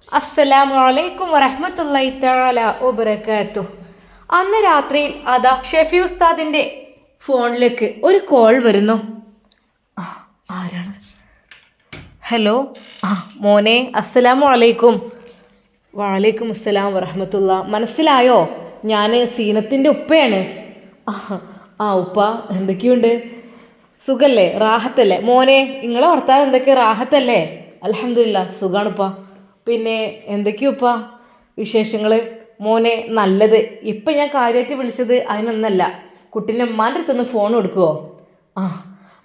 അസ്സലാമു അലൈക്കും വറഹ്മത്തുള്ളാഹി തആല വബറകാതുഹു. അന്ന് രാത്രിയിൽ അതാ ഷെഫി ഉസ്താദിൻ്റെ ഫോണിലേക്ക് ഒരു കോൾ വരുന്നു. ആരാണ്? ഹലോ, മോനെ, അസ്സലാമു അലൈക്കും. വലൈക്കും അസ്സലാം വറഹ്മത്തുള്ള. മനസ്സിലായോ? ഞാൻ സീനത്തിൻ്റെ ഉപ്പയാണ്. ഉപ്പ, എന്തൊക്കെയുണ്ട്? സുഖല്ലേ? റാഹത്തല്ലേ? മോനെ, നിങ്ങളെ ഭർത്താവ് എന്തൊക്കെ? റാഹത്തല്ലേ? അൽഹംദുലില്ലാ, സുഖാണുപ്പാ. പിന്നെ എന്തൊക്കെയുപ്പാ വിശേഷങ്ങൾ? മോനെ, നല്ലത്. ഇപ്പം ഞാൻ കാര്യമായിട്ട് വിളിച്ചത് അതിനൊന്നല്ല. കുട്ടീൻ്റെ ഉമ്മാൻ്റെ അടുത്തൊന്ന് ഫോൺ കൊടുക്കുമോ?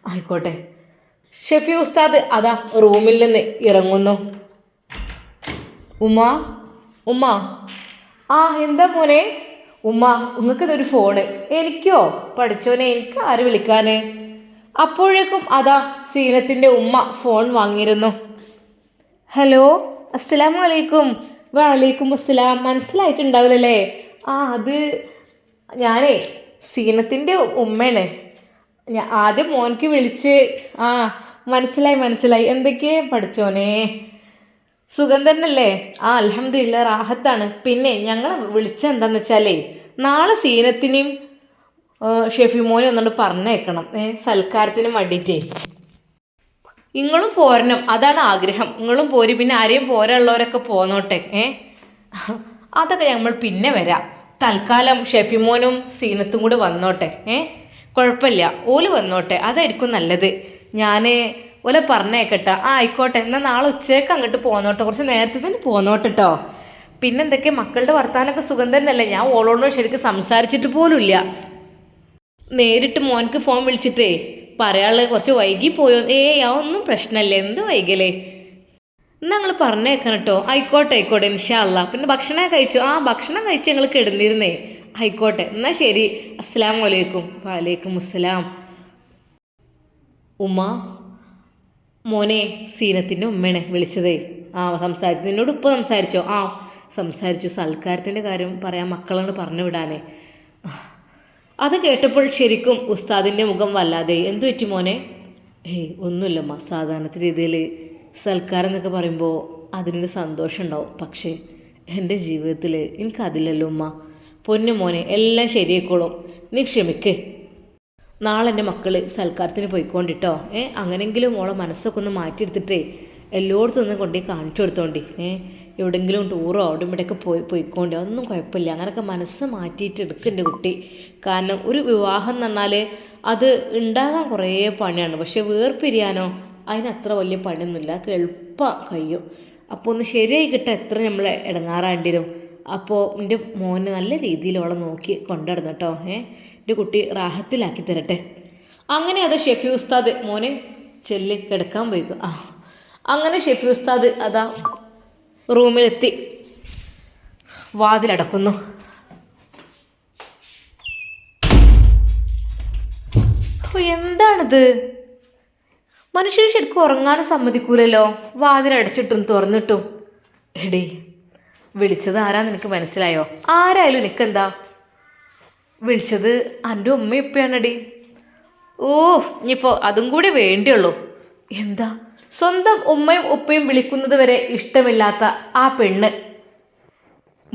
ആയിക്കോട്ടെ. ഷെഫി ഉസ്താദ് അതാ റൂമിൽ നിന്ന് ഇറങ്ങുന്നു. ഉമ്മ, ഉമ്മ. എന്താ മോനെ? ഉമ്മ, നിങ്ങൾക്കിതൊരു ഫോണ്. എനിക്കോ? പഠിച്ചോനെ, എനിക്ക് ആര് വിളിക്കാൻ? അപ്പോഴേക്കും അതാ സീനത്തിൻ്റെ ഉമ്മ ഫോൺ വാങ്ങിയിരുന്നു. ഹലോ, അസ്സലാമു അലൈക്കും. വലൈക്കും അസ്സലാം. മനസ്സിലായിട്ടുണ്ടാവില്ലല്ലേ? അത് ഞാനേ സീനത്തിൻ്റെ ഉമ്മയാണ്. ആദ്യം മോനക്ക് വിളിച്ച് മനസ്സിലായി. എന്തൊക്കെ പഠിച്ചോനെ? സുഖം തന്നെയല്ലേ? അൽഹംദുലില്ലാ, റാഹത്താണ്. പിന്നെ ഞങ്ങൾ വിളിച്ചെന്താന്ന് വെച്ചാലേ, നാളെ സീനത്തിനെയും ഷെഫി മോനെ ഒന്നുകൊണ്ട് പറഞ്ഞേക്കണം, സൽക്കാരത്തിന് വേണ്ടിയിട്ടേ. നിങ്ങളും പോരണം, അതാണ് ആഗ്രഹം. നിങ്ങളും പോര്, പിന്നെ ആരെയും പോരാനുള്ളവരൊക്കെ പോന്നോട്ടെ. അതൊക്കെ നമ്മൾ പിന്നെ വരാം. തൽക്കാലം ഷെഫിമോനും സീനത്തും കൂടി വന്നോട്ടെ. കുഴപ്പമില്ല, ഓല് വന്നോട്ടെ, അതായിരിക്കും നല്ലത്. ഞാൻ ഓലെ പറഞ്ഞേക്കട്ടെ. ആയിക്കോട്ടെ, എന്നാൽ നാളെ ഉച്ചയ്ക്ക് അങ്ങോട്ട് പോന്നോട്ടെ, കുറച്ച് നേരത്തെ തന്നെ പോന്നോട്ടെ കേട്ടോ. പിന്നെന്തൊക്കെ, മക്കളുടെ വർത്താനൊക്കെ സുഖം തന്നെയല്ലേ? ഞാൻ ഓളോടും ശരിക്കും സംസാരിച്ചിട്ട് പോലുമില്ല. നേരിട്ട് മോനക്ക് ഫോൺ വിളിച്ചിട്ടേ പറയാനുള്ളത് കുറച്ച് വൈകി പോയോ? ഒന്നും പ്രശ്നമല്ലേ, എന്ത് വൈകലേ? ഞങ്ങൾ പറഞ്ഞേക്കണം കേട്ടോ. ആയിക്കോട്ടെ ഇൻഷാ അല്ലാ. പിന്നെ ഭക്ഷണം കഴിച്ചോ? ഭക്ഷണം കഴിച്ച് ഞങ്ങൾ കിടന്നിരുന്നേ. ആയിക്കോട്ടെ, എന്നാൽ ശരി. അസ്സലാമു അലൈക്കും. വലൈക്കും അസ്സലാം. ഉമ്മ, മോനെ, സീനത്തിൻ്റെ ഉമ്മയാണ് വിളിച്ചതേ. സംസാരിച്ചു. നിന്നോട് ഇപ്പോൾ സംസാരിച്ചോ? സംസാരിച്ചു. സൽക്കാരത്തിൻ്റെ കാര്യം പറയാൻ മക്കളോട് പറഞ്ഞു വിടാനേ. അത് കേട്ടപ്പോൾ ശരിക്കും ഉസ്താദിൻ്റെ മുഖം വല്ലാതെ. എന്തു പറ്റി മോനെ? ഒന്നുമില്ലമ്മ. സാധാരണ രീതിയിൽ സൽക്കാരം എന്നൊക്കെ പറയുമ്പോൾ അതിനൊരു സന്തോഷം ഉണ്ടാവും. പക്ഷേ എൻ്റെ ജീവിതത്തിൽ എനിക്കതില്ലല്ലോ ഉമ്മ. പൊന്നു മോനെ, എല്ലാം ശരിയായിക്കോളും, നീ ക്ഷമിക്ക്. നാളെ എൻ്റെ മക്കൾ സൽക്കാരത്തിന് പോയിക്കൊണ്ടിട്ടോ. അങ്ങനെങ്കിലും ഓളെ മനസ്സൊക്കെ ഒന്ന് മാറ്റിയെടുത്തിട്ടേ എല്ലായിടത്തും ഒന്ന് കൊണ്ടുപോയി കാണിച്ചു കൊടുത്തോണ്ടി. എവിടെയെങ്കിലും ടൂറോ അവിടെ ഇവിടെയൊക്കെ പോയിക്കോണ്ടി. അതൊന്നും കുഴപ്പമില്ല. അങ്ങനെയൊക്കെ മനസ്സ് മാറ്റിയിട്ട് എടുക്കുന്നുണ്ട് കുട്ടി. കാരണം ഒരു വിവാഹം എന്ന് പറഞ്ഞാൽ അത് ഉണ്ടാകാൻ കുറേ പണിയാണ്. പക്ഷെ വേർപിരിയാനോ അതിനത്ര വലിയ പണിയൊന്നുമില്ല. എളുപ്പം കഴിയും. അപ്പോൾ ഒന്ന് ശരിയായി കിട്ടാൻ എത്ര നമ്മൾ ഇടങ്ങാറാണ്ടി വരും. അപ്പോൾ എൻ്റെ മോന് നല്ല രീതിയിൽ അവളെ നോക്കി കൊണ്ടുവരണം കേട്ടോ. എൻ്റെ കുട്ടി റാഹത്തിലാക്കി തരട്ടെ. അങ്ങനെ അത് ഷെഫി ഉസ്താദ് മോനെ ചെല്ലി കിടക്കാൻ പോയിക്കും. അങ്ങനെ ഷെഫി ഉസ്താദ് അതാ റൂമിലെത്തി വാതിലടക്കുന്നു. എന്താണിത്? മനുഷ്യർ ശരിക്കും ഉറങ്ങാനും സമ്മതിക്കൂലല്ലോ, വാതിലടച്ചിട്ടും തുറന്നിട്ടും. എടി, വിളിച്ചത് ആരാന്ന് എനിക്ക് മനസ്സിലായോ? ആരായാലും എനിക്കെന്താ? വിളിച്ചത് എൻ്റെ ഉമ്മയും ഉപ്പയാണെടി. ഇനിയിപ്പോൾ അതും കൂടി വേണ്ടിയുള്ളൂ. എന്താ? സ്വന്തം ഉമ്മയും ഉപ്പയും വിളിക്കുന്നത് വരെ ഇഷ്ടമില്ലാത്ത ആ പെണ്ണ്.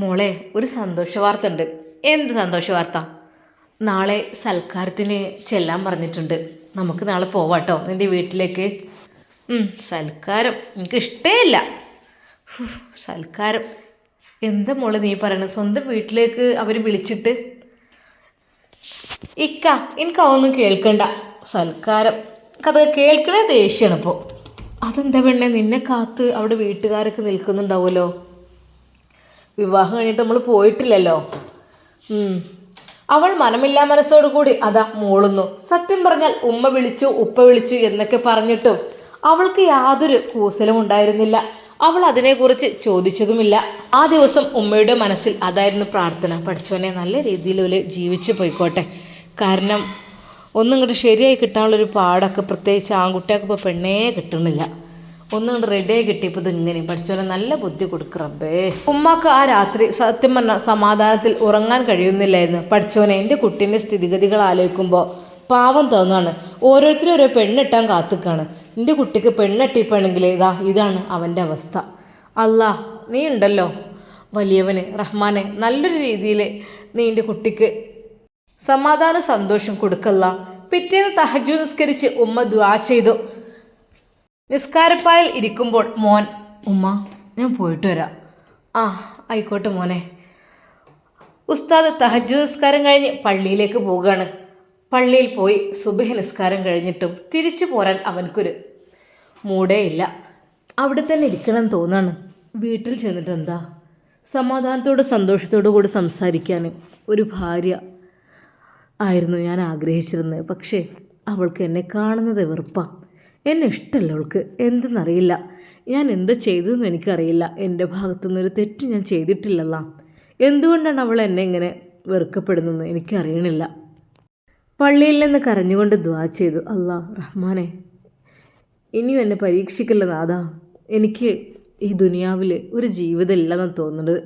മോളെ, ഒരു സന്തോഷ വാർത്ത ഉണ്ട്. എന്ത് സന്തോഷ വാർത്ത? നാളെ സൽക്കാരത്തിന് ചെല്ലാൻ പറഞ്ഞിട്ടുണ്ട്. നമുക്ക് നാളെ പോവാട്ടോ നിൻ്റെ വീട്ടിലേക്ക്. സൽക്കാരം എനിക്ക് ഇഷ്ടമില്ല. സൽക്കാരം എന്താ മോളെ നീ പറയണത്? സ്വന്തം വീട്ടിലേക്ക് അവർ വിളിച്ചിട്ട് എനിക്കതൊന്നും കേൾക്കണ്ട. സൽക്കാരം കഥ കേൾക്കണേ ദേഷ്യമാണ് ഇപ്പോൾ. അതെന്താ പെണ്ണെ, നിന്നെ കാത്ത് അവിടെ വീട്ടുകാരൊക്കെ നിൽക്കുന്നുണ്ടാവുമല്ലോ. വിവാഹം കഴിഞ്ഞിട്ട് നമ്മൾ പോയിട്ടില്ലല്ലോ. അവൾ മനമില്ലാ മനസ്സോടു കൂടി അതാ മൂളുന്നു. സത്യം പറഞ്ഞാൽ ഉമ്മ വിളിച്ചു ഉപ്പ വിളിച്ചു എന്നൊക്കെ പറഞ്ഞിട്ടും അവൾക്ക് യാതൊരു കൂസലും ഉണ്ടായിരുന്നില്ല. അവൾ അതിനെക്കുറിച്ച് ചോദിച്ചതുമില്ല. ആ ദിവസം ഉമ്മയുടെ മനസ്സിൽ അതായിരുന്നു പ്രാർത്ഥന. പഠിച്ചവനെ നല്ല രീതിയിൽ ജീവിച്ചു പോയിക്കോട്ടെ. കാരണം ഒന്നും ഇങ്ങോട്ട് ശരിയായി കിട്ടാനുള്ളൊരു പാടൊക്കെ, പ്രത്യേകിച്ച് ആൺകുട്ടികൾക്ക് ഇപ്പോൾ പെണ്ണേ കിട്ടുന്നില്ല. ഒന്നും കൊണ്ട് റെഡിയായി കിട്ടിയപ്പോൾ ഇതിങ്ങനെ പഠിച്ചോനെ നല്ല ബുദ്ധി കൊടുക്കറബേ. ഉമ്മാക്ക് ആ രാത്രി സത്യം പറഞ്ഞാൽ സമാധാനത്തിൽ ഉറങ്ങാൻ കഴിയുന്നില്ലായിരുന്നു. പഠിച്ചോനെ, എൻ്റെ കുട്ടീൻ്റെ സ്ഥിതിഗതികൾ ആലോചിക്കുമ്പോൾ പാവം തോന്നുകയാണ്. ഓരോരുത്തരും ഓരോ പെണ്ണിട്ടാൻ കാത്തുക്കാണ്. എൻ്റെ കുട്ടിക്ക് പെണ്ണെട്ടിപ്പാണെങ്കിൽ ഇതാണ് അവൻ്റെ അവസ്ഥ. അല്ലാ, നീ ഉണ്ടല്ലോ വലിയവന് റഹ്മാനെ, നല്ലൊരു രീതിയിൽ നീ എൻ്റെ കുട്ടിക്ക് സമാധാന സന്തോഷം കൊടുക്കല്ല. പിറ്റേന്ന് തഹജ്ജുദ് നിസ്കരിച്ച് ഉമ്മ ദുആ ചെയ്തു. നിസ്കാരപ്പായിൽ ഇരിക്കുമ്പോൾ മോൻ, ഉമ്മ ഞാൻ പോയിട്ട് വരാം. ആ ആയിക്കോട്ടെ മോനെ. ഉസ്താദ് തഹജ്ജുദ് നിസ്കാരം കഴിഞ്ഞ് പള്ളിയിലേക്ക് പോവുകയാണ്. പള്ളിയിൽ പോയി സുബഹി നിസ്കാരം കഴിഞ്ഞിട്ടും തിരിച്ചു പോരാൻ അവനക്കൊരു മൂടേ ഇല്ല. അവിടെ തന്നെ ഇരിക്കണം തോന്നാണ്. വീട്ടിൽ ചെന്നിട്ട് എന്താ സമാധാനത്തോട് സന്തോഷത്തോടു കൂടി സംസാരിക്കാൻ ഒരു ഭാര്യ ആയിരുന്നു ഞാൻ ആഗ്രഹിച്ചിരുന്നത്. പക്ഷേ അവൾക്ക് എന്നെ കാണുന്നത് വെറുപ്പാണ്. എന്നെ ഇഷ്ടമല്ല അവൾക്ക്. എന്തെന്നറിയില്ല. ഞാൻ എന്ത് ചെയ്തതെന്ന് എനിക്കറിയില്ല. എൻ്റെ ഭാഗത്തുനിന്നൊരു തെറ്റ് ഞാൻ ചെയ്തിട്ടില്ലല്ല. എന്തുകൊണ്ടാണ് അവൾ എന്നെ ഇങ്ങനെ വെറുക്കപ്പെടുന്നതെന്ന് എനിക്കറിയണില്ല. പള്ളിയിൽ നിന്ന് കരഞ്ഞുകൊണ്ട് ദുആ ചെയ്തു. അല്ലാ റഹ്മാനെ, ഇനിയും എന്നെ പരീക്ഷിക്കല്ല നാഥാ. എനിക്ക് ഈ ദുനിയാവിൽ ഒരു ജീവിതം ഇല്ലെന്നാണ് തോന്നുന്നത്.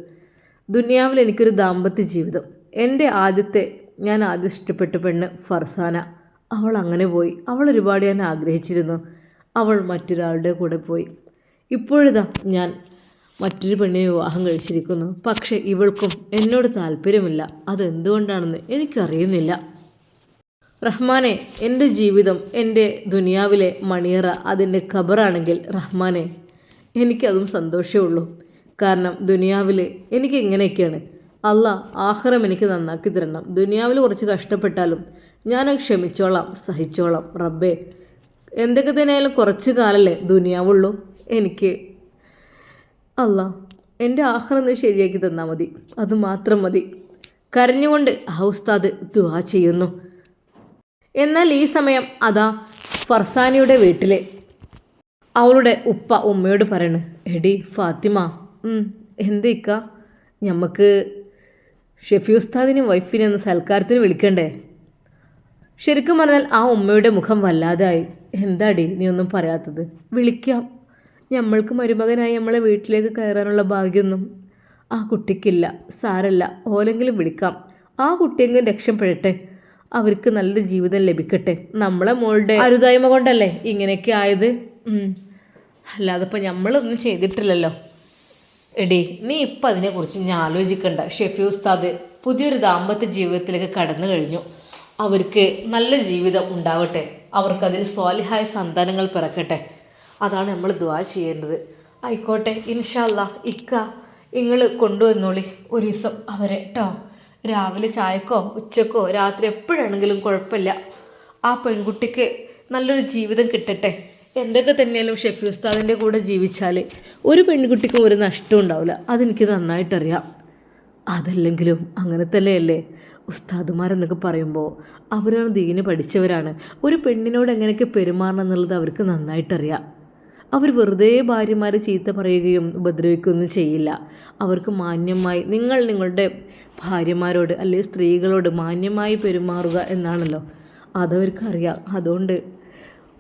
ദുനിയാവിൽ എനിക്കൊരു ദാമ്പത്യ ജീവിതം. എൻ്റെ ഞാൻ ആദ്യം ഇഷ്ടപ്പെട്ട പെണ്ണ് ഫർസാന. അവൾ അങ്ങനെ പോയി. അവൾ ഒരുപാട് ഞാൻ ആഗ്രഹിച്ചിരുന്നു. അവൾ മറ്റൊരാളുടെ കൂടെ പോയി. ഇപ്പോഴിതാ ഞാൻ മറ്റൊരു പെണ്ണിനെ വിവാഹം കഴിച്ചിരിക്കുന്നു. പക്ഷേ ഇവൾക്കും എന്നോട് താല്പര്യമില്ല. അതെന്തുകൊണ്ടാണെന്ന് എനിക്കറിയുന്നില്ല. റഹ്മാനെ, എൻ്റെ ജീവിതം, എൻ്റെ ദുനിയാവിലെ മണിയറ അതിൻ്റെ ഖബറാണെങ്കിൽ റഹ്മാനെ, എനിക്കതും സന്തോഷമേ ഉള്ളൂ. കാരണം ദുനിയാവിൽ എനിക്ക് ഇങ്ങനെയൊക്കെയാണ്. അല്ലാ ആഖിറം എനിക്ക് നന്നാക്കി തരണം. ദുനിയാവിൽ കുറച്ച് കഷ്ടപ്പെട്ടാലും ഞാനത് ക്ഷമിച്ചോളാം, സഹിച്ചോളാം. റബ്ബേ, എന്തൊക്കെ തന്നെയായാലും കുറച്ച് കാലല്ലേ ദുനിയാവുള്ളൂ. എനിക്ക് അല്ലാ എൻ്റെ ആഖിറം ശരിയാക്കി തന്നാൽ മതി. അതുമാത്രം മതി. കരഞ്ഞുകൊണ്ട് ആ ഉസ്താദ് ദുആ ചെയ്യുന്നു. എന്നാൽ ഈ സമയം അതാ ഫർസാനയുടെ വീട്ടിൽ അവളുടെ ഉപ്പ ഉമ്മയോട് പറയണ്, എടി ഫാത്തിമ, എന്തേക്ക ഞമ്മക്ക് ഷെഫി ഉസ്താദിനും വൈഫിനെ ഒന്ന് സൽക്കാരത്തിന് വിളിക്കണ്ടേ? ശരിക്കും പറഞ്ഞാൽ ആ ഉമ്മയുടെ മുഖം വല്ലാതായി. എന്താടി നീ ഒന്നും പറയാത്തത്? വിളിക്കാം. നമ്മൾക്ക് മരുമകനായി നമ്മളെ വീട്ടിലേക്ക് കയറാനുള്ള ഭാഗ്യമൊന്നും ആ കുട്ടിക്കില്ല. സാരല്ല, ഓലെങ്കിലും വിളിക്കാം. ആ കുട്ടിയെങ്കിലും രക്ഷപ്പെടട്ടെ. അവർക്ക് നല്ലൊരു ജീവിതം ലഭിക്കട്ടെ. നമ്മളെ മോളുടെ അരുതായ്മ കൊണ്ടല്ലേ ഇങ്ങനെയൊക്കെ ആയത്. അല്ലാതെ ഇപ്പം നമ്മളൊന്നും ചെയ്തിട്ടില്ലല്ലോ. എടി നീ ഇപ്പം അതിനെക്കുറിച്ച് ഞാൻ ആലോചിക്കണ്ട. ഷെഫി ഉസ്താദ് പുതിയൊരു ദാമ്പത്യ ജീവിതത്തിലേക്ക് കടന്നു കഴിഞ്ഞു. അവർക്ക് നല്ല ജീവിതം ഉണ്ടാവട്ടെ. അവർക്കതിൽ സ്വാലിഹായ സന്താനങ്ങൾ പിറക്കട്ടെ. അതാണ് നമ്മൾ ദുആ ചെയ്യേണ്ടത്. ആയിക്കോട്ടെ, ഇൻഷാ അല്ലാ. ഇക്ക നിങ്ങൾ കൊണ്ടുവന്നോളി ഒരു ദിവസം അവരെ കേട്ടോ. രാവിലെ ചായക്കോ ഉച്ചക്കോ രാത്രി എപ്പോഴാണെങ്കിലും കുഴപ്പമില്ല. ആ പെൺകുട്ടിക്ക് നല്ലൊരു ജീവിതം കിട്ടട്ടെ. എന്തൊക്കെ തന്നെയാലും ഷെഫി ഉസ്താദിൻ്റെ കൂടെ ജീവിച്ചാൽ ഒരു പെൺകുട്ടിക്കും ഒരു നഷ്ടവും ഉണ്ടാവില്ല. അതെനിക്ക് നന്നായിട്ടറിയാം. അതല്ലെങ്കിലും അങ്ങനെ തന്നെയല്ലേ ഉസ്താദുമാരെന്നൊക്കെ പറയുമ്പോൾ അവരാണ് ദീന് പഠിച്ചവരാണ്. ഒരു പെണ്ണിനോട് എങ്ങനെയൊക്കെ പെരുമാറണം എന്നുള്ളത് അവർക്ക് നന്നായിട്ടറിയാം. അവർ വെറുതെ ഭാര്യമാരെ ചീത്ത പറയുകയും ഉപദ്രവിക്കുകയൊന്നും ചെയ്യില്ല. അവർക്ക് മാന്യമായി നിങ്ങളുടെ ഭാര്യമാരോട് അല്ലെങ്കിൽ സ്ത്രീകളോട് മാന്യമായി പെരുമാറുക എന്നാണല്ലോ, അതവർക്കറിയാം. അതുകൊണ്ട്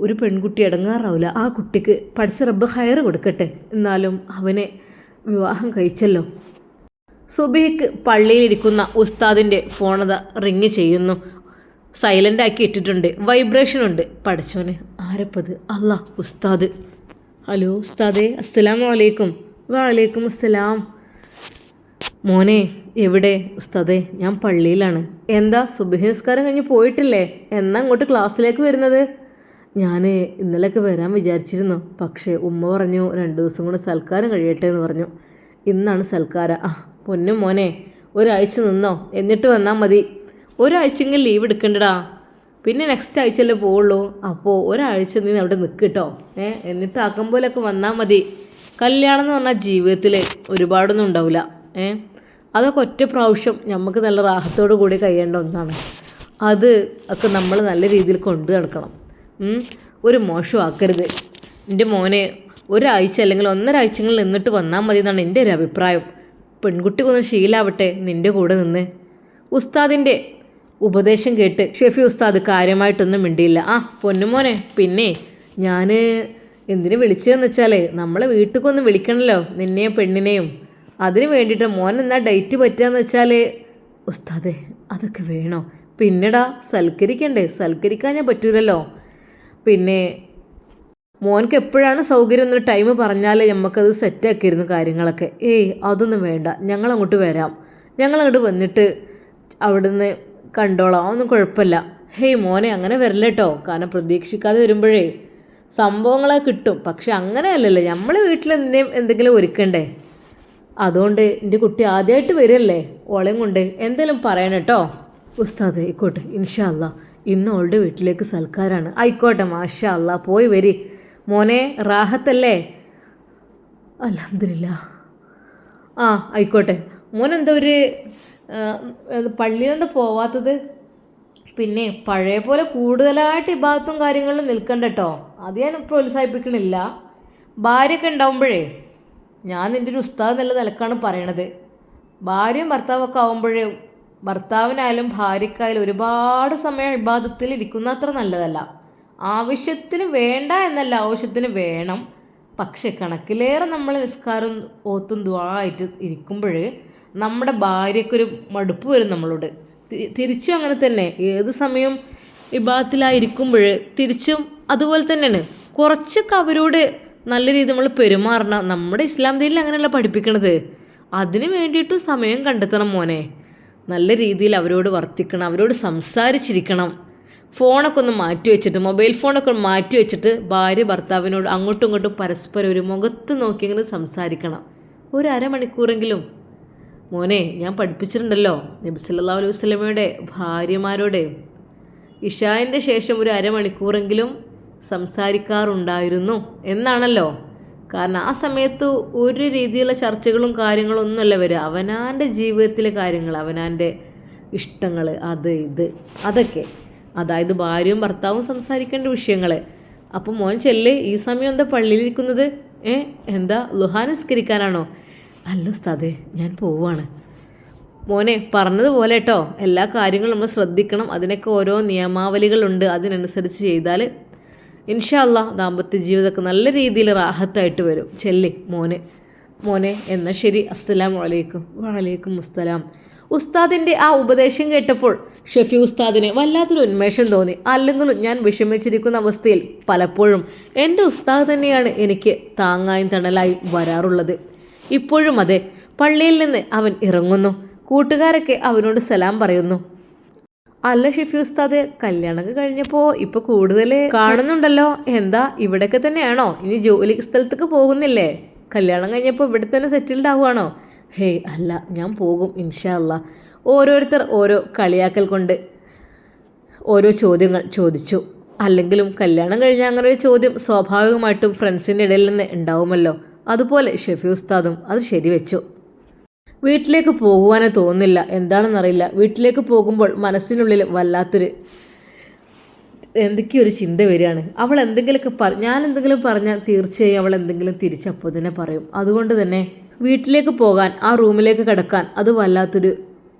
ഒരു പെൺകുട്ടി ഇടങ്ങാറാവില്ല. ആ കുട്ടിക്ക് പഠിച്ച റബ്ബ് ഹയർ കൊടുക്കട്ടെ. എന്നാലും അവനെ വിവാഹം കഴിച്ചല്ലോ. സുബഹിക്ക് പള്ളിയിലിരിക്കുന്ന ഉസ്താദിൻ്റെ ഫോണത റിങ് ചെയ്യുന്നു. സൈലൻ്റാക്കി ഇട്ടിട്ടുണ്ട്. വൈബ്രേഷനുണ്ട്. പഠിച്ചോനെ, ആരപ്പത്? അല്ലാ, ഉസ്താദ്. ഹലോ ഉസ്താദേ, അസ്സലാമു അലൈക്കും. വലൈക്കും അസ്സലാം. മോനെ എവിടെ? ഉസ്താദേ, ഞാൻ പള്ളിയിലാണ്. എന്താ സുബഹി നിസ്കാരം കഴിഞ്ഞ് പോയിട്ടില്ലേ? എന്നാ അങ്ങോട്ട് ക്ലാസ്സിലേക്ക് വരുന്നത്? ഞാൻ ഇന്നലെയൊക്കെ വരാൻ വിചാരിച്ചിരുന്നു. പക്ഷേ ഉമ്മ പറഞ്ഞു 2 ദിവസം കൂടെ സൽക്കാരം കഴിയട്ടെ എന്ന് പറഞ്ഞു. ഇന്നാണ് സൽക്കാരം. പൊന്നും മോനെ, ഒരാഴ്ച നിന്നോ, എന്നിട്ട് വന്നാൽ മതി. ഒരാഴ്ചയെങ്കിലും ലീവ് എടുക്കണ്ടടാ. പിന്നെ നെക്സ്റ്റ് ആഴ്ചയല്ലേ പോവുള്ളൂ. അപ്പോൾ ഒരാഴ്ച നീ അവിടെ നിൽക്കട്ടോ. എന്നിട്ട് ആക്കം പോലെയൊക്കെ വന്നാൽ മതി. കല്യാണം എന്ന് പറഞ്ഞാൽ ജീവിതത്തിൽ ഒരുപാടൊന്നും ഉണ്ടാവില്ല. അതൊക്കെ ഒറ്റ പ്രാവശ്യം നമുക്ക് നല്ല റാഹത്തോടു കൂടി കഴിയേണ്ട ഒന്നാണ്. അത് ഒക്കെ നമ്മൾ നല്ല രീതിയിൽ കൊണ്ടു നടക്കണം. ഒരു മോശമാക്കരുത്. എൻ്റെ മോനെ ഒരാഴ്ച അല്ലെങ്കിൽ 1.5 ആഴ്ചകളിൽ നിന്നിട്ട് വന്നാൽ മതി എന്നാണ് എൻ്റെ ഒരു അഭിപ്രായം. പെൺകുട്ടിക്കൊന്ന് ശീലാവട്ടെ നിൻ്റെ കൂടെ നിന്ന്. ഉസ്താദിൻ്റെ ഉപദേശം കേട്ട് ഷെഫി ഉസ്താദ് കാര്യമായിട്ടൊന്നും മിണ്ടിയില്ല. പൊന്നുമോനെ, പിന്നെ ഞാൻ എന്തിനു വിളിച്ചതെന്ന് വെച്ചാലേ, നമ്മളെ വീട്ടിലേക്കൊന്ന് വിളിക്കണമല്ലോ നിന്നെയും പെണ്ണിനെയും. അതിന് വേണ്ടിയിട്ട് മോൻ എന്നാ ഡേറ്റ് പറ്റുകയെന്ന് വെച്ചാൽ ഉസ്താദേ അതൊക്കെ വേണോ? പിന്നെടാ സൽക്കരിക്കണ്ടേ? സൽക്കരിക്കാൻ ഞാൻ പറ്റൂലല്ലോ. പിന്നെ മോൻക്ക് എപ്പോഴാണ് സൗകര്യം എന്നൊരു ടൈം പറഞ്ഞാൽ നമുക്കത് സെറ്റാക്കിയിരുന്നു കാര്യങ്ങളൊക്കെ. ഏയ് അതൊന്നും വേണ്ട, ഞങ്ങളങ്ങോട്ട് വരാം, ഞങ്ങളങ്ങോട്ട് വന്നിട്ട് അവിടുന്ന് കണ്ടോളാം, ഒന്നും കുഴപ്പമില്ല. ഹേയ് മോനെ അങ്ങനെ വരില്ല കേട്ടോ, കാരണം പ്രതീക്ഷിക്കാതെ വരുമ്പോഴേ സംഭവങ്ങളൊക്കെ കിട്ടും. പക്ഷെ അങ്ങനെയല്ലല്ലോ, നമ്മൾ വീട്ടിൽ എന്തെങ്കിലും ഒരുക്കണ്ടേ. അതുകൊണ്ട് എൻ്റെ കുട്ടി ആദ്യമായിട്ട് വരില്ലേ, ഓളയും കൊണ്ട് എന്തെങ്കിലും പറയണം കേട്ടോ. ഉസ്താദ് ആയിക്കോട്ടെ, ഇൻഷാ അല്ലാ ഇന്ന് അവളുടെ വീട്ടിലേക്ക് സൽക്കാരാണ്. ആയിക്കോട്ടെ മാഷാ അല്ലാ, പോയി വരി മോനെ, റാഹത്തല്ലേ? അൽഹംദുലില്ലാ. ആ ആയിക്കോട്ടെ. മോനെന്താ ഒരു പള്ളിയിലൊന്നും പോവാത്തത്? പിന്നെ പഴയ പോലെ കൂടുതലായിട്ട് ഇബാദത്തും കാര്യങ്ങളിലും നിൽക്കണ്ട കേട്ടോ, അത് ഞാൻ പ്രോത്സാഹിപ്പിക്കണില്ല. ഭാര്യയൊക്കെ ഉണ്ടാവുമ്പോഴേ, ഞാൻ നിൻ്റെ ഒരു ഉസ്താദ് എന്നുള്ള നിലക്കാണ് പറയണത്. ഭാര്യയും ഭർത്താവൊക്കെ ആവുമ്പോഴേ ഭർത്താവിനായാലും ഭാര്യയ്ക്കായാലും ഒരുപാട് സമയം ഇബാദത്തിൽ ഇരിക്കുന്ന അത്ര നല്ലതല്ല. ആവശ്യത്തിന് വേണ്ട എന്നല്ല, ആവശ്യത്തിന് വേണം. പക്ഷെ കണക്കിലേറെ നമ്മൾ നിസ്കാരം ഓത്തും ദുആ ആയിട്ട് ഇരിക്കുമ്പോൾ നമ്മുടെ ഭാര്യയ്ക്കൊരു മടുപ്പ് വരും നമ്മളോട്. തിരിച്ചും അങ്ങനെ തന്നെ, ഏത് സമയം ഇബാദത്തിലായിരിക്കുമ്പോൾ തിരിച്ചും അതുപോലെ തന്നെയാണ്. കുറച്ചൊക്കെ അവരോട് നല്ല രീതിയിൽ നമ്മൾ പെരുമാറണം. നമ്മുടെ ഇസ്ലാം ദീനിൽ അങ്ങനെയല്ല പഠിപ്പിക്കണത്. അതിന് വേണ്ടിയിട്ടും സമയം കണ്ടെത്തണം മോനെ. നല്ല രീതിയിൽ അവരോട് വർത്തിക്കണം, അവരോട് സംസാരിച്ചിരിക്കണം. ഫോണൊക്കെ ഒന്ന് മാറ്റി വെച്ചിട്ട്, മൊബൈൽ ഫോണൊക്കെ മാറ്റി വെച്ചിട്ട് ഭാര്യ ഭർത്താവിനോട് അങ്ങോട്ടും ഇങ്ങോട്ടും പരസ്പരം ഒരു മുഖത്ത് നോക്കി ഇങ്ങനെ സംസാരിക്കണം, ഒരു അരമണിക്കൂറെങ്കിലും. മോനെ ഞാൻ പഠിപ്പിച്ചിട്ടുണ്ടല്ലോ, നബി സല്ലല്ലാഹു അലൈഹി വസല്ലമയുടെ ഭാര്യമാരോട് ഇശാഇൻ്റെ ശേഷം ഒരു അരമണിക്കൂറെങ്കിലും സംസാരിക്കാറുണ്ടായിരുന്നു എന്നാണല്ലോ. കാരണം ആ സമയത്ത് ഒരു രീതിയിലുള്ള ചർച്ചകളും കാര്യങ്ങളും ഒന്നുമല്ല വരിക. അവനാൻ്റെ ജീവിതത്തിലെ കാര്യങ്ങൾ, അവനാൻ്റെ ഇഷ്ടങ്ങൾ, അത് ഇത് അതൊക്കെ, അതായത് ഭാര്യയും ഭർത്താവും സംസാരിക്കേണ്ട വിഷയങ്ങൾ. അപ്പം മോൻ ചെല്ല്, ഈ സമയം എന്താ പള്ളിയിലിരിക്കുന്നത്? എന്താ ളുഹാ നിസ്കരിക്കാനാണോ? അല്ല ഉസ്താദേ, ഞാൻ പോവാണ്. മോനെ പറഞ്ഞതുപോലെ കേട്ടോ, എല്ലാ കാര്യങ്ങളും നമ്മൾ ശ്രദ്ധിക്കണം. അതിനൊക്കെ ഓരോ നിയമാവലികളുണ്ട്, അതിനനുസരിച്ച് ചെയ്താൽ ഇൻഷാ അല്ലാ ദാമ്പത്യ ജീവിതമൊക്കെ നല്ല രീതിയിൽ റാഹത്തായിട്ട് വരും. ചെല്ലി മോനെ എന്നാൽ ശരി, അസ്സലാമു അലൈക്കും. വഅലൈക്കും അസ്സലാം. ഉസ്താദിൻ്റെ ആ ഉപദേശം കേട്ടപ്പോൾ ഷെഫി ഉസ്താദിന് വല്ലാത്തൊരു ഉന്മേഷം തോന്നി. അല്ലെങ്കിലും ഞാൻ വിഷമിച്ചിരിക്കുന്ന അവസ്ഥയിൽ പലപ്പോഴും എൻ്റെ ഉസ്താദ് തന്നെയാണ് എനിക്ക് താങ്ങായും തണലായും വരാറുള്ളത്. ഇപ്പോഴും അതെ. പള്ളിയിൽ നിന്ന് അവൻ ഇറങ്ങുന്നു. കൂട്ടുകാരൊക്കെ അവനോട് സലാം പറയുന്നു. അല്ല ഷെഫി ഉസ്താദ്, കല്യാണമൊക്കെ കഴിഞ്ഞപ്പോൾ ഇപ്പോൾ കൂടുതൽ കാണുന്നുണ്ടല്ലോ, എന്താ ഇവിടെയൊക്കെ തന്നെയാണോ? ഇനി ജോലി സ്ഥലത്തേക്ക് പോകുന്നില്ലേ? കല്യാണം കഴിഞ്ഞപ്പോൾ ഇവിടെ തന്നെ സെറ്റിൽഡ് ആവുകയാണോ? ഹേയ് അല്ല, ഞാൻ പോകും ഇൻഷാ അല്ലാ. ഓരോരുത്തർ ഓരോ കളിയാക്കൽ കൊണ്ട് ഓരോ ചോദ്യങ്ങൾ ചോദിച്ചു. അല്ലെങ്കിലും കല്യാണം കഴിഞ്ഞാൽ അങ്ങനെ ഒരു ചോദ്യം സ്വാഭാവികമായിട്ടും ഫ്രണ്ട്സിൻ്റെ ഇടയിൽ നിന്ന് ഉണ്ടാവുമല്ലോ. അതുപോലെ ഷെഫി ഉസ്താദും അത് ശരിവെച്ചു. വീട്ടിലേക്ക് പോകുവാനേ തോന്നുന്നില്ല, എന്താണെന്നറിയില്ല. വീട്ടിലേക്ക് പോകുമ്പോൾ മനസ്സിനുള്ളിൽ വല്ലാത്തൊരു എന്തൊക്കെയൊരു ചിന്ത വരികയാണ്. അവൾ എന്തെങ്കിലുമൊക്കെ ഞാൻ എന്തെങ്കിലും പറഞ്ഞാൽ തീർച്ചയായും അവൾ എന്തെങ്കിലും തിരിച്ചപ്പോൾ തന്നെ പറയും. അതുകൊണ്ട് തന്നെ വീട്ടിലേക്ക് പോകാൻ, ആ റൂമിലേക്ക് കിടക്കാൻ അത് വല്ലാത്തൊരു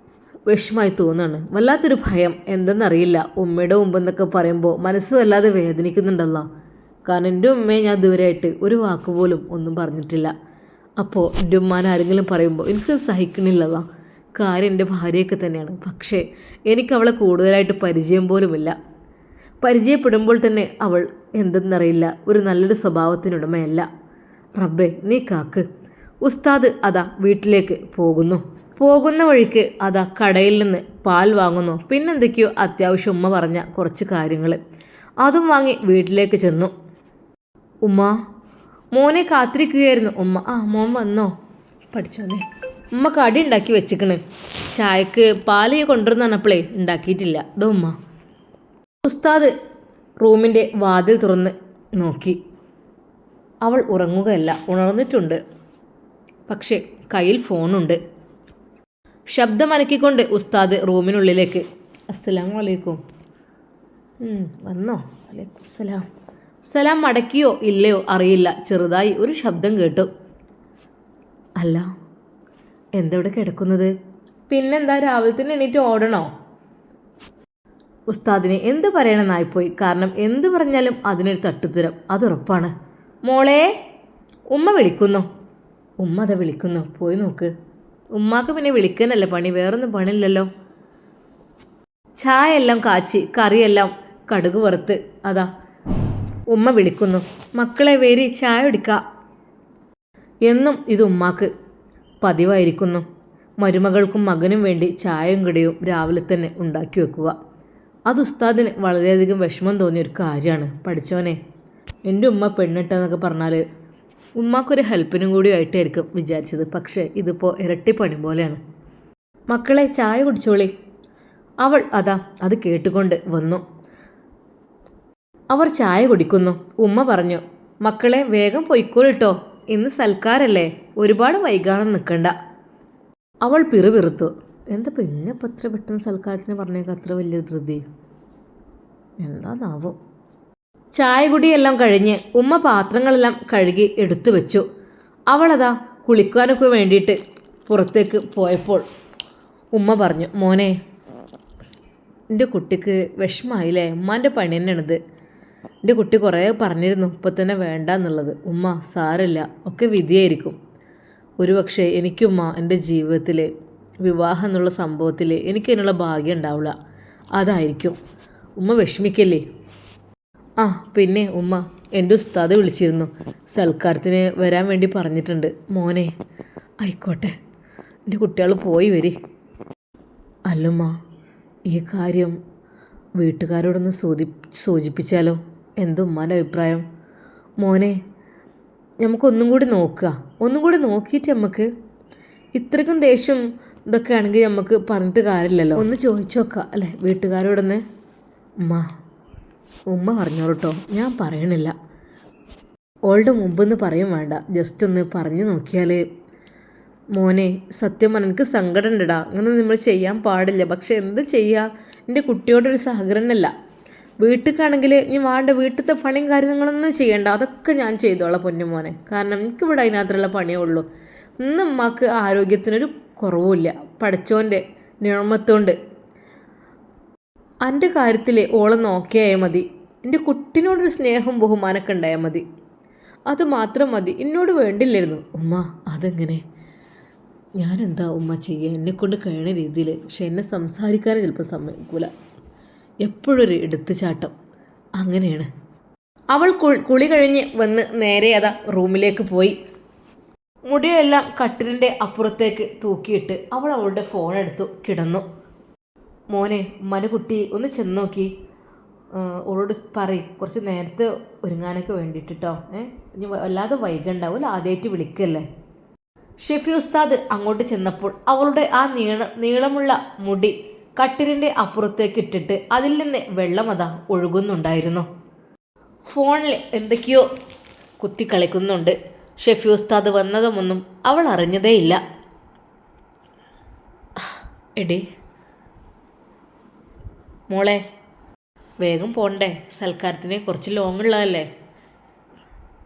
വിഷമമായി തോന്നുകയാണ്. വല്ലാത്തൊരു ഭയം, എന്തെന്നറിയില്ല. ഉമ്മയുടെ മുമ്പെന്നൊക്കെ പറയുമ്പോൾ മനസ്സ് വല്ലാതെ വേദനിക്കുന്നുണ്ടല്ലോ. കാരണം എൻ്റെ ഉമ്മയെ ഞാൻ ഇതുവരെയായിട്ട് ഒരു വാക്കുപോലും ഒന്നും പറഞ്ഞിട്ടില്ല. അപ്പോൾ എൻ്റെ ഉമ്മാനെ ആരെങ്കിലും പറയുമ്പോൾ എനിക്കത് സഹിക്കണില്ലതാ. കാര്യം എൻ്റെ ഭാര്യയൊക്കെ തന്നെയാണ്. പക്ഷേ എനിക്കവളെ കൂടുതലായിട്ട് പരിചയം പോലുമില്ല. പരിചയപ്പെടുമ്പോൾ തന്നെ അവൾ എന്തെന്നറിയില്ല, ഒരു നല്ലൊരു സ്വഭാവത്തിനുടമയല്ല. റബ്ബേ നീ കാക്ക്. ഉസ്താദ് അതാ വീട്ടിലേക്ക് പോകുന്ന വഴിക്ക് അതാ കടയിൽ നിന്ന് പാൽ വാങ്ങുന്നു. പിന്നെന്തൊക്കെയോ അത്യാവശ്യം ഉമ്മ പറഞ്ഞ കുറച്ച് കാര്യങ്ങൾ അതും വാങ്ങി വീട്ടിലേക്ക് ചെന്നു. ഉമ്മ, മോനെ കാത്തിരിക്കുകയായിരുന്നു ഉമ്മ. മോൻ വന്നോ? പഠിച്ചോനെ. ഉമ്മ കടി ഉണ്ടാക്കി വെച്ചിക്കണ്. ചായക്ക് പാല് കൊണ്ടുവന്നപ്പോഴേ ഉണ്ടാക്കിയിട്ടില്ല. ഇതോ ഉമ്മ. ഉസ്താദ് റൂമിൻ്റെ വാതിൽ തുറന്ന് നോക്കി. അവൾ ഉറങ്ങുകയല്ല, ഉണർന്നിട്ടുണ്ട്. പക്ഷേ കയ്യിൽ ഫോണുണ്ട്. ശബ്ദമനക്കിക്കൊണ്ട് ഉസ്താദ് റൂമിനുള്ളിലേക്ക്. അസ്സലാമു അലൈക്കും. വന്നോ? വലൈക്കും സലാം. സലാം മടക്കിയോ ഇല്ലയോ അറിയില്ല, ചെറുതായി ഒരു ശബ്ദം കേട്ടു. അല്ല, എന്താ ഇവിടെ കിടക്കുന്നത്? പിന്നെന്താ, രാവിലെ തന്നെ എണീറ്റ് ഓടണോ? ഉസ്താദിനെ എന്ത് പറയണമെന്നായിപ്പോയി. കാരണം എന്ത് പറഞ്ഞാലും അതിനൊരു തട്ടുത്തരം, അതുറപ്പാണ്. മോളെ, ഉമ്മ വിളിക്കുന്നു. ഉമ്മ അതാ വിളിക്കുന്നു, പോയി നോക്ക്. ഉമ്മാക്ക് പിന്നെ വിളിക്കാനല്ലേ പണി, വേറൊന്നും പണിയില്ലല്ലോ. ചായ എല്ലാം കാച്ചി, കറിയെല്ലാം കടുക് വറുത്ത് അതാ ഉമ്മ വിളിക്കുന്നു. മക്കളെ വേരി ചായ കുടിക്കാം. എന്നും ഇത് ഉമ്മാക്ക് പതിവായിരിക്കുന്നു. മരുമകൾക്കും മകനും വേണ്ടി ചായയും കടിയും രാവിലെ തന്നെ ഉണ്ടാക്കി വെക്കുക. അത് ഉസ്താദിന് വളരെയധികം വിഷമം തോന്നിയൊരു കാര്യമാണ്. പഠിച്ചോനെ, എൻ്റെ ഉമ്മ പെണ്ണിട്ടെന്നൊക്കെ പറഞ്ഞാൽ ഉമ്മാക്കൊരു ഹെൽപ്പിനും കൂടി ആയിട്ടായിരിക്കും വിചാരിച്ചത്. പക്ഷേ ഇതിപ്പോൾ ഇരട്ടി പണി പോലെയാണ്. മക്കളെ ചായ കുടിച്ചോളി. അവൾ അത് കേട്ടുകൊണ്ട് വന്നു. അവർ ചായ കുടിക്കുന്നു. ഉമ്മ പറഞ്ഞു, മക്കളെ വേഗം പൊയ്ക്കോളിട്ടോ, ഇന്ന് സൽക്കാരല്ലേ, ഒരുപാട് വൈകാതെ നിൽക്കണ്ട. അവൾ പിറുപിറുത്തു. എന്താ പിന്നെ ഇപ്പം അത്ര പെട്ടെന്ന് സൽക്കാരത്തിന് പറഞ്ഞേക്കാം, അത്ര വലിയൊരു ധൃതി എന്താന്നാവോ. ചായ കുടിയെല്ലാം കഴിഞ്ഞ് ഉമ്മ പാത്രങ്ങളെല്ലാം കഴുകി എടുത്തു വെച്ചു. അവളതാ കുളിക്കാനൊക്കെ വേണ്ടിയിട്ട് പുറത്തേക്ക് പോയപ്പോൾ ഉമ്മ പറഞ്ഞു, മോനെ, എൻ്റെ കുട്ടിക്ക് വിഷമമായില്ലേ, ഉമ്മാൻ്റെ പണി തന്നെയാണിത്. എൻ്റെ കുട്ടി കുറേ പറഞ്ഞിരുന്നു ഇപ്പം തന്നെ വേണ്ട എന്നുള്ളത്. ഉമ്മ സാരമില്ല, ഒക്കെ വിധിയായിരിക്കും. ഒരുപക്ഷെ എനിക്കുമ്മ എൻ്റെ ജീവിതത്തിൽ വിവാഹം എന്നുള്ള സംഭവത്തിൽ എനിക്കതിനുള്ള ഭാഗ്യം ഉണ്ടാവില്ല, അതായിരിക്കും. ഉമ്മ വിഷമിക്കല്ലേ. ആ പിന്നെ ഉമ്മ, എൻ്റെ ഉസ്താദ് വിളിച്ചിരുന്നു, സൽക്കാരത്തിന് വരാൻ വേണ്ടി പറഞ്ഞിട്ടുണ്ട്. മോനെ ആയിക്കോട്ടെ, എൻ്റെ കുട്ടികൾ പോയി വരി. അല്ലുമ്മ, ഈ കാര്യം വീട്ടുകാരോടൊന്ന് സൂചിപ്പിച്ചാലോ? എന്തുമ്മാൻ്റെ അഭിപ്രായം? മോനെ, നമുക്കൊന്നും കൂടി നോക്കുക, ഒന്നും കൂടി നോക്കിയിട്ട് നമുക്ക് ഇത്രയ്ക്കും ദേഷ്യം ഇതൊക്കെ ആണെങ്കിൽ നമുക്ക് പറഞ്ഞിട്ട് കാര്യമില്ലല്ലോ. ഒന്ന് ചോദിച്ചു നോക്കാം അല്ലേ വീട്ടുകാരോടൊന്ന്. ഉമ്മ പറഞ്ഞോളൂ കേട്ടോ, ഞാൻ പറയണില്ല. ഓളുടെ മുമ്പൊന്ന് പറയും വേണ്ട, ജസ്റ്റ് ഒന്ന് പറഞ്ഞു നോക്കിയാൽ. മോനെ സത്യം പറഞ്ഞാൽ എനിക്ക് സങ്കടം ഉണ്ടടാ, അങ്ങനെ നമ്മൾ ചെയ്യാൻ പാടില്ല. പക്ഷെ എന്ത് ചെയ്യുക, എൻ്റെ കുട്ടിയോടൊരു സഹകരണമല്ല. വീട്ടിലേക്കാണെങ്കിൽ ഇനി വേണ്ട, വീട്ടിലത്തെ പണിയും കാര്യങ്ങളൊന്നും ചെയ്യണ്ട, അതൊക്കെ ഞാൻ ചെയ്തോളാം പൊന്നു മോനെ. കാരണം എനിക്കിവിടെ അതിനകത്തുള്ള പണിയേ ഉള്ളൂ. ഇന്ന് ഉമ്മാക്ക് ആരോഗ്യത്തിനൊരു കുറവുമില്ല, പഠിച്ചോൻ്റെ നിഴമത്തോണ്ട്. എൻ്റെ കാര്യത്തിൽ ഓളെ നോക്കിയാൽ മതി, എൻ്റെ കുട്ടിനോടൊരു സ്നേഹവും ബഹുമാനമൊക്കെ ഉണ്ടായാൽ മതി, അത് മാത്രം മതി, എന്നോട് വേണ്ടില്ലായിരുന്നു. ഉമ്മ അതെങ്ങനെ, ഞാനെന്താ ഉമ്മ ചെയ്യുക, എന്നെക്കൊണ്ട് കഴിയുന്ന രീതിയിൽ. പക്ഷെ എന്നെ സംസാരിക്കാനും ചിലപ്പോൾ സമ്മതിക്കൂല, എപ്പോഴൊരു എടുത്തുചാട്ടം, അങ്ങനെയാണ്. അവൾ കുളി കഴിഞ്ഞ് വന്ന് നേരെ റൂമിലേക്ക് പോയി. മുടിയെല്ലാം കട്ടിലിൻ്റെ അപ്പുറത്തേക്ക് തൂക്കിയിട്ട് അവളുടെ ഫോൺ എടുത്തു കിടന്നു. മോനെ, കുട്ടി ഒന്ന് ചെന്ന് നോക്കി, ഓളോട് പറയും കുറച്ച് നേരത്തെ ഒരുങ്ങാനൊക്കെ വേണ്ടിയിട്ടോ. ഇനി വല്ലാതെ വൈകണ്ടാവില്ല, ആദ്യമായിട്ട് വിളിക്കല്ലേ. ഷെഫി ഉസ്താദ് അങ്ങോട്ട് ചെന്നപ്പോൾ അവളുടെ ആ നീളമുള്ള മുടി കട്ടിലിൻ്റെ അപ്പുറത്തേക്ക് ഇട്ടിട്ട് അതിൽ നിന്ന് വെള്ളം ഒഴുകുന്നുണ്ടായിരുന്നു. ഫോണിൽ എന്തൊക്കെയോ കുത്തിക്കളിക്കുന്നുണ്ട്. ഷെഫി ഉസ്താദ് വന്നതുമൊന്നും അവൾ അറിഞ്ഞതേയില്ല. എടി മോളെ, വേഗം പോണ്ടേ, സൽക്കാരത്തിന് കുറച്ച് ലോങ്ങുള്ളതല്ലേ.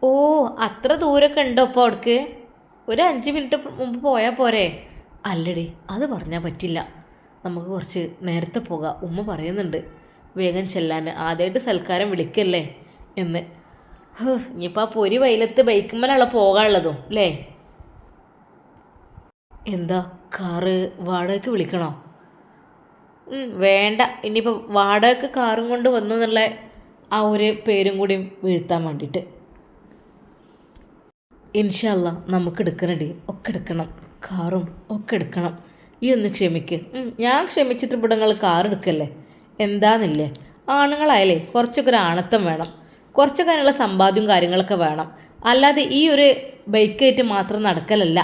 ഓ, അത്ര ദൂരമൊക്കെ ഉണ്ടോ ഇപ്പോൾ അവിടേക്ക്? ഒരു 5 മിനിറ്റ് മുമ്പ് പോയാൽ പോരെ? അല്ലടി, അത് പറഞ്ഞാൽ പറ്റില്ല, നമുക്ക് കുറച്ച് നേരത്തെ പോകാം. ഉമ്മ പറയുന്നുണ്ട് വേഗം ചെല്ലാൻ, ആദ്യമായിട്ട് സൽക്കാരം വിളിക്കല്ലേ എന്ന്. ഇനിയിപ്പോൾ ആ പൊരി വെയിലത്ത് ബൈക്കുമ്മലുള്ള പോകാനുള്ളതും അല്ലേ. എന്താ, കാറ് വാടകയ്ക്ക് വിളിക്കണോ? വേണ്ട, ഇനിയിപ്പോൾ വാടകയ്ക്ക് കാറും കൊണ്ട് വന്നു എന്നുള്ള ആ ഒരു പേരും കൂടി വീഴ്ത്താൻ വേണ്ടിയിട്ട്. ഇൻഷാ അല്ലാ നമുക്ക് എടുക്കണടി, ഒക്കെ എടുക്കണം, കാറും ഒക്കെ എടുക്കണം. ഈ ഒന്ന് ക്ഷമിക്ക്. ഞാൻ ക്ഷമിച്ചിട്ട് ഇവിടെ നിങ്ങൾ കാർ എടുക്കല്ലേ, എന്താന്നില്ലേ. ആണുങ്ങളായാലേ കുറച്ചൊക്കെ ഒരു ആണത്തം വേണം, കുറച്ചൊക്കെ അതിനുള്ള സമ്പാദ്യവും കാര്യങ്ങളൊക്കെ വേണം. അല്ലാതെ ഈ ഒരു ബൈക്കായിട്ട് മാത്രം നടക്കലല്ല.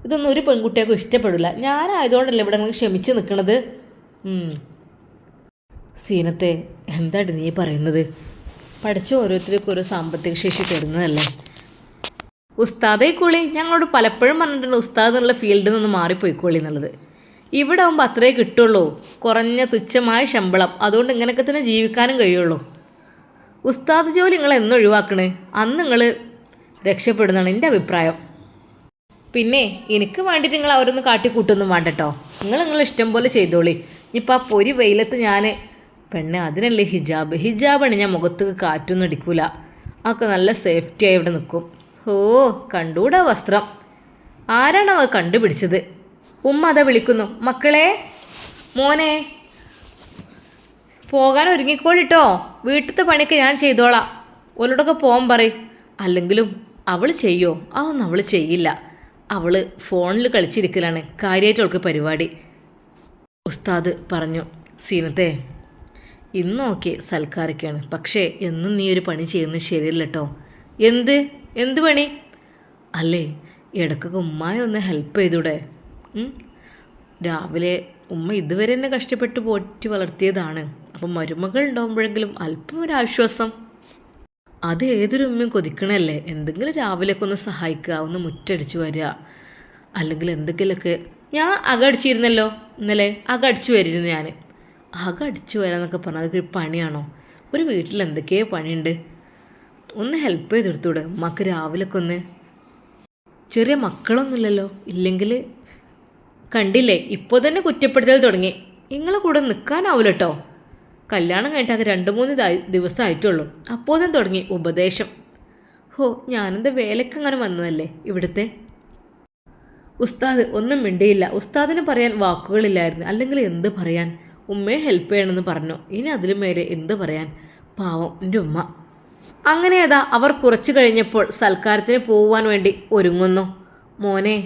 ഇതൊന്നും ഒരു പെൺകുട്ടിയൊക്കെ ഇഷ്ടപ്പെടില്ല. ഞാനായതുകൊണ്ടല്ലേ ഇവിടെ നിങ്ങൾ ക്ഷമിച്ച് നിൽക്കണത്. സീനത്തെ, എന്താണ് നീ പറയുന്നത്? പഠിച്ച ഓരോരുത്തർക്കും ഓരോ സാമ്പത്തിക ശേഷി തരുന്നതല്ലേ. ഉസ്താദേ കൂളി, ഞങ്ങളോട് പലപ്പോഴും പറഞ്ഞിട്ടുണ്ട് ഉസ്താദ് എന്നുള്ള ഫീൽഡിൽ നിന്ന് മാറിപ്പോയിക്കോളി എന്നുള്ളത്. ഇവിടെ ആകുമ്പോൾ അത്രേ കിട്ടുള്ളൂ, കുറഞ്ഞ തുച്ഛമായ ശമ്പളം, അതുകൊണ്ട് ഇങ്ങനെയൊക്കെ തന്നെ ജീവിക്കാനും കഴിയുള്ളൂ. ഉസ്താദ് ജോലി നിങ്ങൾ എന്ന് ഒഴിവാക്കണേ അന്ന് നിങ്ങൾ രക്ഷപ്പെടുന്നതാണ് എൻ്റെ അഭിപ്രായം. പിന്നെ എനിക്ക് വേണ്ടിയിട്ട് നിങ്ങൾ അവരൊന്നും കാട്ടിക്കൂട്ടൊന്നും വേണ്ട കേട്ടോ. നിങ്ങൾ ഇഷ്ടം പോലെ ചെയ്തോളി. ഇനിയിപ്പോൾ ആ പൊരി വെയിലത്ത് ഞാൻ പെണ്ണ് അതിനല്ലേ ഹിജാബാണ്, ഞാൻ മുഖത്ത് കാറ്റൊന്നും അടിക്കൂല, അതൊക്കെ നല്ല സേഫ്റ്റിയായി ഇവിടെ നിൽക്കും. ഓ, കണ്ടൂടാ വസ്ത്രം, ആരാണോ അത് കണ്ടുപിടിച്ചത്? ഉമ്മ വിളിക്കുന്നു, മക്കളെ, മോനെ പോകാൻ ഒരുങ്ങിക്കോളിട്ടോ, വീട്ടിലത്തെ പണിയൊക്കെ ഞാൻ ചെയ്തോളാം. ഓലോടൊക്കെ പോകാൻ പറയും. അല്ലെങ്കിലും അവൾ ചെയ്യോ? അതൊന്നും അവൾ ചെയ്യില്ല. അവൾ ഫോണിൽ കളിച്ചിരിക്കലാണ് കാര്യമായിട്ട് അവൾക്ക് പരിപാടി. ഉസ്താദ് പറഞ്ഞു. സീനത്തെ, ഇന്നോക്കെ സൽക്കാരൊക്കെയാണ്, പക്ഷേ എന്നും നീ ഒരു പണി ചെയ്യുന്നത് ശരിയല്ല കേട്ടോ. എന്ത് പണി? അല്ലേ, ഇടയ്ക്കൊക്കെ ഉമ്മായി ഒന്ന് ഹെൽപ്പ് ചെയ്തൂടെ? രാവിലെ ഉമ്മ ഇതുവരെ എന്നെ കഷ്ടപ്പെട്ട് പോറ്റി വളർത്തിയതാണ്. അപ്പം മരുമകൾ ഉണ്ടാകുമ്പോഴെങ്കിലും അല്പം ഒരു ആശ്വാസം. അത് ഏതൊരു ഉമ്മയും കൊതിക്കണല്ലേ. എന്തെങ്കിലും രാവിലെയൊക്കെ ഒന്ന് സഹായിക്കുക, ഒന്ന് മുറ്റടിച്ച് വരിക, അല്ലെങ്കിൽ എന്തെങ്കിലുമൊക്കെ. ഞാൻ അടിച്ചിരുന്നല്ലോ ഇന്നലെ. അടിച്ചു വരിയിരുന്നു ഞാൻ. അടിച്ചു വരാമെന്നൊക്കെ പറഞ്ഞാൽ അതൊക്കെ പണിയാണോ? ഒരു വീട്ടിൽ എന്തൊക്കെയോ പണിയുണ്ട്. ഒന്ന് ഹെൽപ്പ് ചെയ്തെടുത്തൂടെ ഉമ്മക്ക് രാവിലെയൊക്കെ ഒന്ന്? ചെറിയ മക്കളൊന്നുമില്ലല്ലോ. ഇല്ലെങ്കിൽ കണ്ടില്ലേ, ഇപ്പോൾ തന്നെ കുറ്റപ്പെടുത്തൽ തുടങ്ങി. നിങ്ങളെ കൂടെ നിൽക്കാനാവില്ല കേട്ടോ. കല്യാണം കഴിഞ്ഞിട്ട് 2-3 ദിവസമായിട്ടുള്ളൂ. അപ്പോൾ തന്നെ തുടങ്ങി ഉപദേശം. ഞാനെന്താ വേലയ്ക്ക് അങ്ങനെ വന്നതല്ലേ ഇവിടുത്തെ. ഉസ്താദ് ഒന്നും മിണ്ടിയില്ല. ഉസ്താദിന് പറയാൻ വാക്കുകളില്ലായിരുന്നു. അല്ലെങ്കിൽ എന്ത് പറയാൻ? ഉമ്മയെ ഹെൽപ്പ് ചെയ്യണമെന്ന് പറഞ്ഞു. ഇനി അതിലും മേലെ എന്ത് പറയാൻ? പാവം എൻ്റെ ഉമ്മ. അങ്ങനെ അവർ കുറച്ച് കഴിഞ്ഞപ്പോൾ സൽക്കാരത്തിന് പോകുവാൻ വേണ്ടി ഒരുങ്ങുന്നു. മോനെ,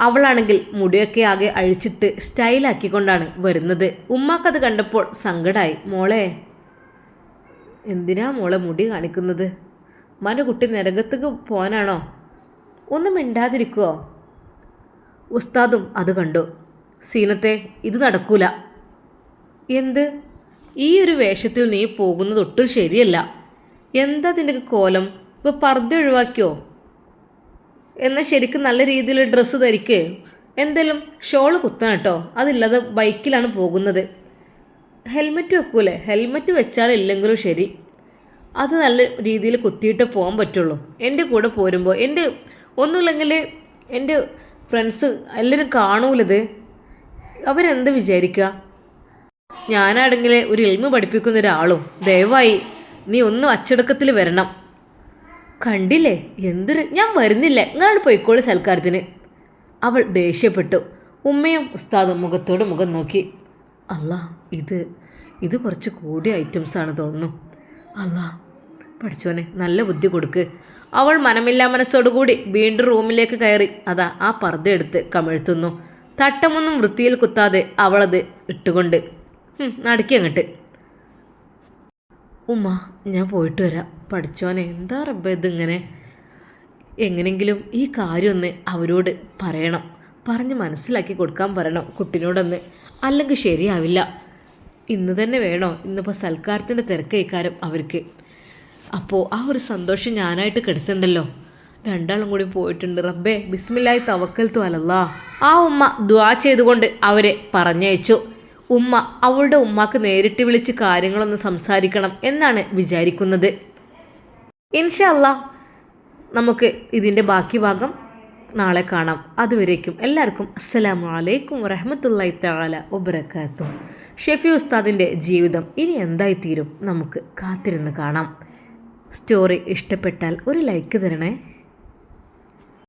അവളാണെങ്കിൽ മുടിയൊക്കെ ആകെ അഴിച്ചിട്ട് സ്റ്റൈലാക്കിക്കൊണ്ടാണ് വരുന്നത്. ഉമ്മാക്കത് കണ്ടപ്പോൾ സങ്കടമായി. മോളെ, എന്തിനാ മോളെ മുടി കാണിക്കുന്നത്? ഉമ്മാൻ്റെ കുട്ടി നരകത്തേക്ക് പോകാനാണോ? ഒന്നും മിണ്ടാതിരിക്കുവോ? ഉസ്താദും അത് കണ്ടു. സീനത്തെ, ഇത് നടക്കൂല. എന്ത്? ഈ ഒരു വേഷത്തിൽ നീ പോകുന്നത് ഒട്ടും ശരിയല്ല. എന്താ നിൻ്റെ കോലം? ഇപ്പോൾ പർദ്ദ ഒഴിവാക്കിയോ? എന്നാൽ ശരിക്കും നല്ല രീതിയിൽ ഡ്രസ്സ് ധരിക്ക്. എന്തായാലും ഷോള് കുത്തണം കേട്ടോ. അതില്ലാതെ ബൈക്കിലാണ് പോകുന്നത്. ഹെൽമെറ്റ് വെക്കൂലേ? ഹെൽമെറ്റ് വെച്ചാലില്ലെങ്കിലും ശരി, അത് നല്ല രീതിയിൽ കുത്തിയിട്ട് പോകാൻ പറ്റുള്ളൂ. എൻ്റെ കൂടെ പോരുമ്പോൾ ഒന്നുമില്ലെങ്കിൽ എൻ്റെ ഫ്രണ്ട്സ് എല്ലാവരും കാണൂലത്. അവരെന്ത് വിചാരിക്കുക? ഞാനാണെങ്കിൽ ഒരു ഇൽമ പഠിപ്പിക്കുന്ന ഒരാളും. ദയവായി നീ ഒന്ന് അച്ചടക്കത്തിൽ വരണം. കണ്ടില്ലേ ഞാൻ വരുന്നില്ല, നിങ്ങൾ പോയിക്കോളി സൽക്കാരത്തിന്. അവൾ ദേഷ്യപ്പെട്ടു. ഉമ്മയും ഉസ്താദും മുഖത്തോട് മുഖം നോക്കി. അല്ലാ, ഇത് കുറച്ച് കൂടിയ ഐറ്റംസാണ് തോന്നുന്നു. അല്ലാ പഠിച്ചോനെ, നല്ല ബുദ്ധി കൊടുക്ക്. അവൾ മനമില്ലാ മനസ്സോടുകൂടി വീണ്ടും റൂമിലേക്ക് കയറി ആ പർദ്ദ എടുത്ത് കമിഴ്ത്തുന്നു. തട്ടമൊന്നും വൃത്തിയിൽ കുത്താതെ അവളത് ഇട്ടുകൊണ്ട് നടക്കി അങ്ങോട്ട്. ഉമ്മ, ഞാൻ പോയിട്ട് വരാം. പഠിച്ചോനെ, എന്താ റബ്ബേ ഇതിങ്ങനെ? എങ്ങനെങ്കിലും ഈ കാര്യമൊന്ന് അവരോട് പറയണം, പറഞ്ഞ് മനസ്സിലാക്കി കൊടുക്കാൻ പറയണം കുട്ടിനോടൊന്ന്. അല്ലെങ്കിൽ ശരിയാവില്ല. ഇന്ന് തന്നെ വേണോ? ഇന്നിപ്പോൾ സൽക്കാരത്തിൻ്റെ തിരക്കേക്കാരം അവർക്ക്. അപ്പോൾ ആ ഒരു സന്തോഷം ഞാനായിട്ട് കെടുത്തുണ്ടല്ലോ. രണ്ടാളും കൂടി പോയിട്ടുണ്ട്. റബ്ബേ ബിസ്മില്ലാഹി തവക്കൽതു അലല്ലാ. ആ ഉമ്മ ദുആ ചെയ്തുകൊണ്ട് അവരെ പറഞ്ഞയച്ചു. ഉമ്മ അവളുടെ ഉമ്മാക്ക് നേരിട്ട് വിളിച്ച് കാര്യങ്ങളൊന്ന് സംസാരിക്കണം എന്നാണ് വിചാരിക്കുന്നത്. ഇൻഷാ അല്ലാ നമുക്ക് ഇതിൻ്റെ ബാക്കി ഭാഗം നാളെ കാണാം. അതുവരേക്കും എല്ലാവർക്കും അസ്സലാമു അലൈക്കും വറഹ്മത്തുള്ളാഹി തആല വബറകാതുഹു. ഷെഫി ഉസ്താദിൻ്റെ ജീവിതം ഇനി എന്തായിത്തീരും നമുക്ക് കാത്തിരുന്ന് കാണാം. സ്റ്റോറി ഇഷ്ടപ്പെട്ടാൽ ഒരു ലൈക്ക് തരണേ.